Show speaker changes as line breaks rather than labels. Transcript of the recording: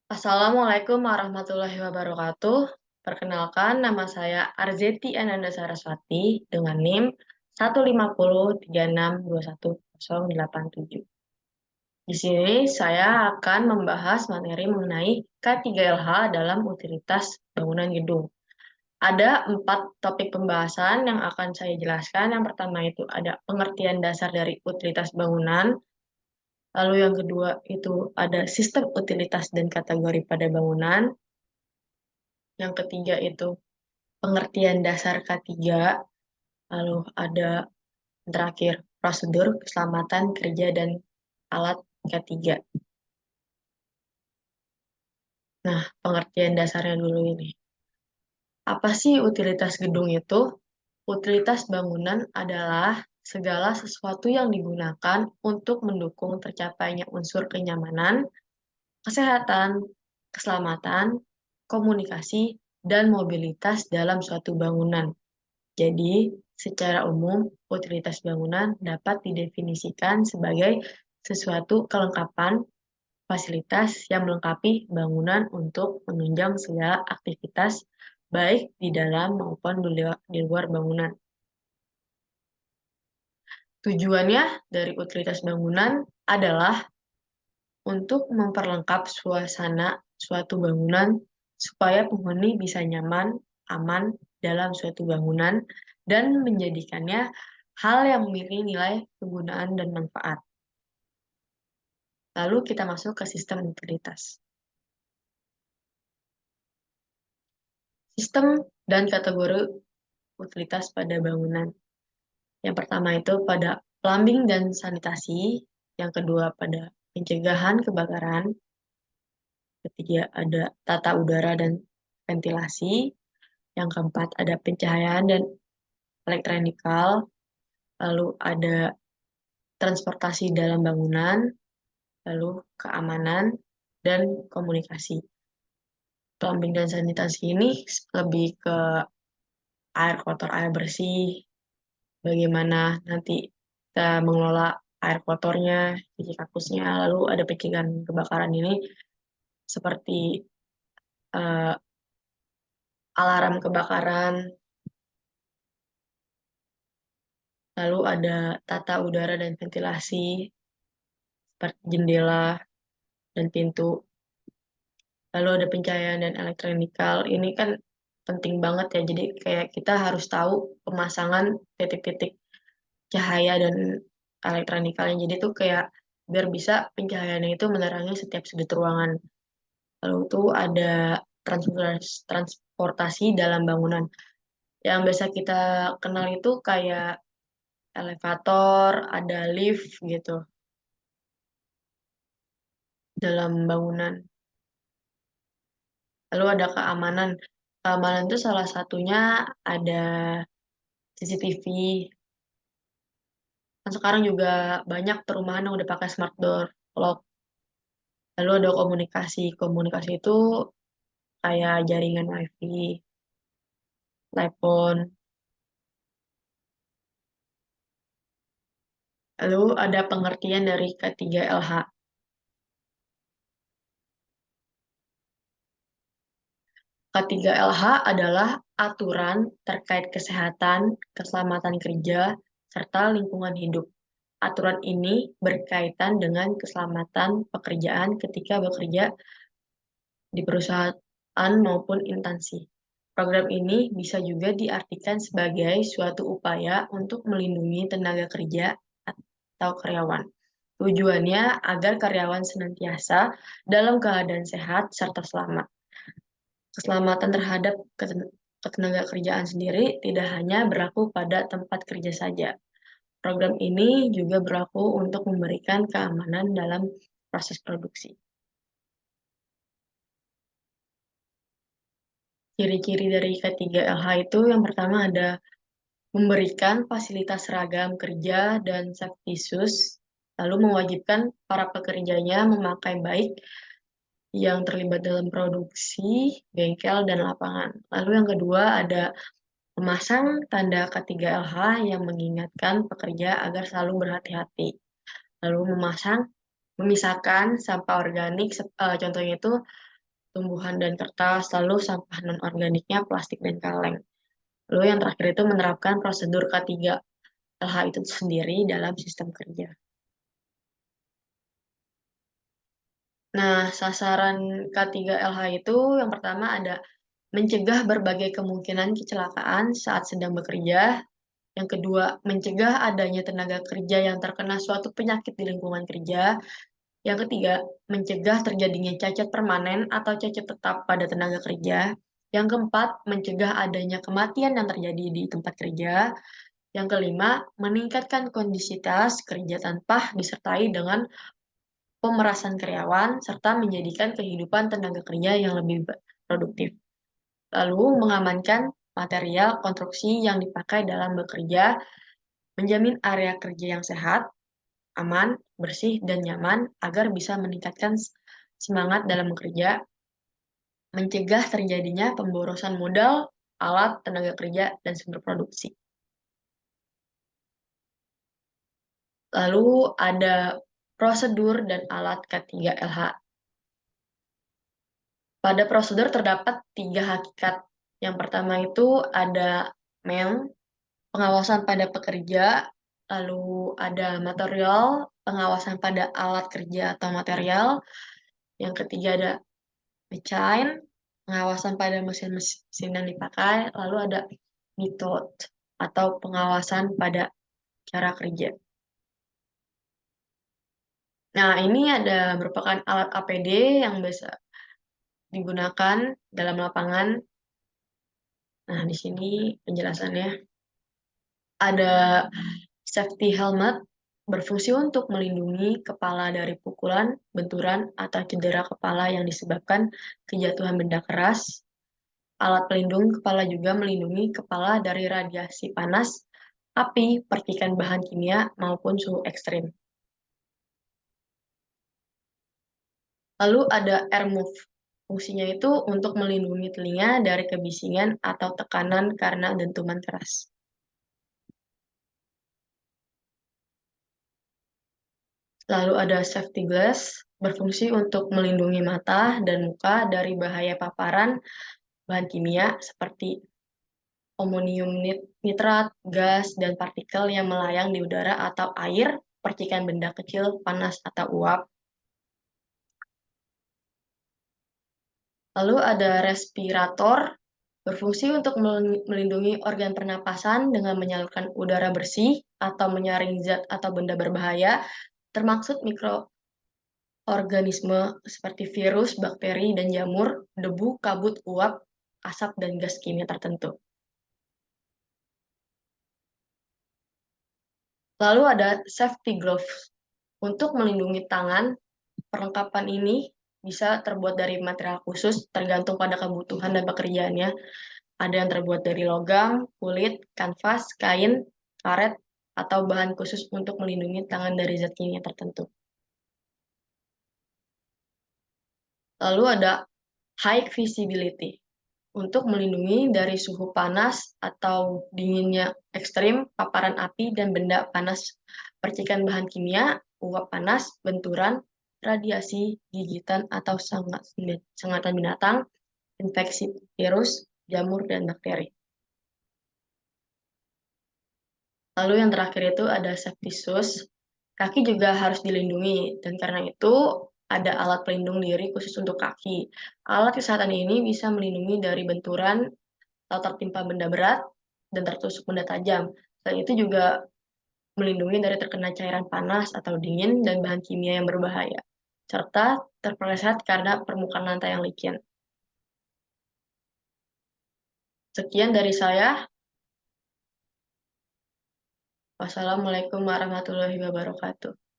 Assalamualaikum warahmatullahi wabarakatuh. Perkenalkan, nama saya Arzeti Ananda Saraswati dengan NIM 15036210087. Di sini saya akan membahas materi mengenai K3LH dalam utilitas bangunan gedung. Ada 4 topik pembahasan yang akan saya jelaskan. Yang pertama itu ada pengertian dasar dari utilitas bangunan. Lalu yang kedua itu ada sistem utilitas dan kategori pada bangunan. Yang ketiga itu pengertian dasar K3, lalu ada terakhir prosedur keselamatan kerja dan alat K3. Nah, pengertian dasarnya dulu ini. Apa sih utilitas gedung itu? Utilitas bangunan adalah segala sesuatu yang digunakan untuk mendukung tercapainya unsur kenyamanan, kesehatan, keselamatan, komunikasi, dan mobilitas dalam suatu bangunan. Jadi, secara umum, utilitas bangunan dapat didefinisikan sebagai sesuatu kelengkapan fasilitas yang melengkapi bangunan untuk menunjang segala aktivitas, baik di dalam maupun di luar bangunan. Tujuannya dari utilitas bangunan adalah untuk memperlengkap suasana suatu bangunan supaya penghuni bisa nyaman, aman dalam suatu bangunan, dan menjadikannya hal yang memiliki nilai kegunaan dan manfaat. Lalu kita masuk ke sistem utilitas. Sistem dan kategori utilitas pada bangunan. Yang pertama itu pada plumbing dan sanitasi, yang kedua pada pencegahan kebakaran, ketiga ada tata udara dan ventilasi, yang keempat ada pencahayaan dan elektronikal, lalu ada transportasi dalam bangunan, lalu keamanan dan komunikasi. Plumbing dan sanitasi ini lebih ke air kotor, air bersih, bagaimana nanti kita mengelola air kotornya, cuci kakusnya, lalu ada pencegahan kebakaran ini seperti eh, alarm kebakaran, lalu ada tata udara dan ventilasi, seperti jendela dan pintu, lalu ada pencahayaan dan elektronikal. Ini kan penting banget ya, jadi kayak kita harus tahu pemasangan titik-titik cahaya dan elektronikalnya. Jadi tuh kayak biar bisa pencahayaannya itu menerangi setiap sudut ruangan. Lalu tuh ada transportasi dalam bangunan. Yang biasa kita kenal itu kayak elevator, ada lift gitu dalam bangunan. Lalu ada keamanan. Keamanan itu salah satunya ada CCTV. Kan sekarang juga banyak perumahan yang udah pakai smart door lock. Lalu ada komunikasi. Komunikasi itu kayak jaringan WiFi, telepon. Lalu ada pengertian dari K3LH. K3LH adalah aturan terkait kesehatan, keselamatan kerja, serta lingkungan hidup. Aturan ini berkaitan dengan keselamatan pekerjaan ketika bekerja di perusahaan maupun instansi. Program ini bisa juga diartikan sebagai suatu upaya untuk melindungi tenaga kerja atau karyawan. Tujuannya agar karyawan senantiasa dalam keadaan sehat serta selamat. Keselamatan terhadap ketenaga kerjaan sendiri tidak hanya berlaku pada tempat kerja saja. Program ini juga berlaku untuk memberikan keamanan dalam proses produksi. Ciri-ciri dari K3LH itu yang pertama ada memberikan fasilitas seragam kerja dan safety shoes, lalu mewajibkan para pekerjanya memakai baik yang terlibat dalam produksi, bengkel, dan lapangan. Lalu yang kedua ada memasang tanda K3LH yang mengingatkan pekerja agar selalu berhati-hati. Lalu memasang memisahkan sampah organik, contohnya itu tumbuhan dan kertas, lalu sampah non-organiknya plastik dan kaleng. Lalu yang terakhir itu menerapkan prosedur K3LH itu sendiri dalam sistem kerja. Nah, sasaran K3LH itu yang pertama ada mencegah berbagai kemungkinan kecelakaan saat sedang bekerja. Yang kedua, mencegah adanya tenaga kerja yang terkena suatu penyakit di lingkungan kerja. Yang ketiga, mencegah terjadinya cacat permanen atau cacat tetap pada tenaga kerja. Yang keempat, mencegah adanya kematian yang terjadi di tempat kerja. Yang kelima, meningkatkan kondisitas kerja tanpa disertai dengan pemerasan karyawan, serta menjadikan kehidupan tenaga kerja yang lebih produktif. Lalu, mengamankan material konstruksi yang dipakai dalam bekerja, menjamin area kerja yang sehat, aman, bersih, dan nyaman agar bisa meningkatkan semangat dalam bekerja, mencegah terjadinya pemborosan modal, alat, tenaga kerja, dan sumber produksi. Lalu ada prosedur dan alat K3LH. Pada prosedur terdapat 3 hakikat. Yang pertama itu ada MEM, pengawasan pada pekerja, lalu ada material, pengawasan pada alat kerja atau material, yang ketiga ada machine, pengawasan pada mesin-mesin yang dipakai, lalu ada method atau pengawasan pada cara kerja. Nah, ini ada merupakan alat APD yang biasa digunakan dalam lapangan. Nah, di sini penjelasannya. Ada safety helmet berfungsi untuk melindungi kepala dari pukulan, benturan, atau cedera kepala yang disebabkan kejatuhan benda keras. Alat pelindung kepala juga melindungi kepala dari radiasi panas, api, percikan bahan kimia, maupun suhu ekstrim. Lalu ada airmove. Fungsinya itu untuk melindungi telinga dari kebisingan atau tekanan karena dentuman keras. Lalu ada safety glass, berfungsi untuk melindungi mata dan muka dari bahaya paparan bahan kimia seperti amonium nitrat, gas, dan partikel yang melayang di udara atau air, percikan benda kecil, panas, atau uap. Lalu ada respirator, berfungsi untuk melindungi organ pernapasan dengan menyalurkan udara bersih atau menyaring zat atau benda berbahaya, termaksud mikroorganisme seperti virus, bakteri, dan jamur, debu, kabut, uap, asap, dan gas kimia tertentu. Lalu ada safety gloves untuk melindungi tangan. Perlengkapan ini bisa terbuat dari material khusus tergantung pada kebutuhan dan pekerjaannya. Ada yang terbuat dari logam, kulit, kanvas, kain, karet, atau bahan khusus untuk melindungi tangan dari zat kimia tertentu. Lalu ada high visibility untuk melindungi dari suhu panas atau dinginnya ekstrim, paparan api, dan benda panas, percikan bahan kimia, uap panas, benturan, radiasi, gigitan, atau sengatan binatang, infeksi virus, jamur, dan bakteri. Lalu yang terakhir itu ada safety shoes. Kaki juga harus dilindungi, dan karena itu ada alat pelindung diri khusus untuk kaki. Alat kesehatan ini bisa melindungi dari benturan atau tertimpa benda berat dan tertusuk benda tajam. Selain itu juga melindungi dari terkena cairan panas atau dingin dan bahan kimia yang berbahaya, serta terpeleset karena permukaan lantai yang licin. Sekian dari saya. Wassalamualaikum warahmatullahi wabarakatuh.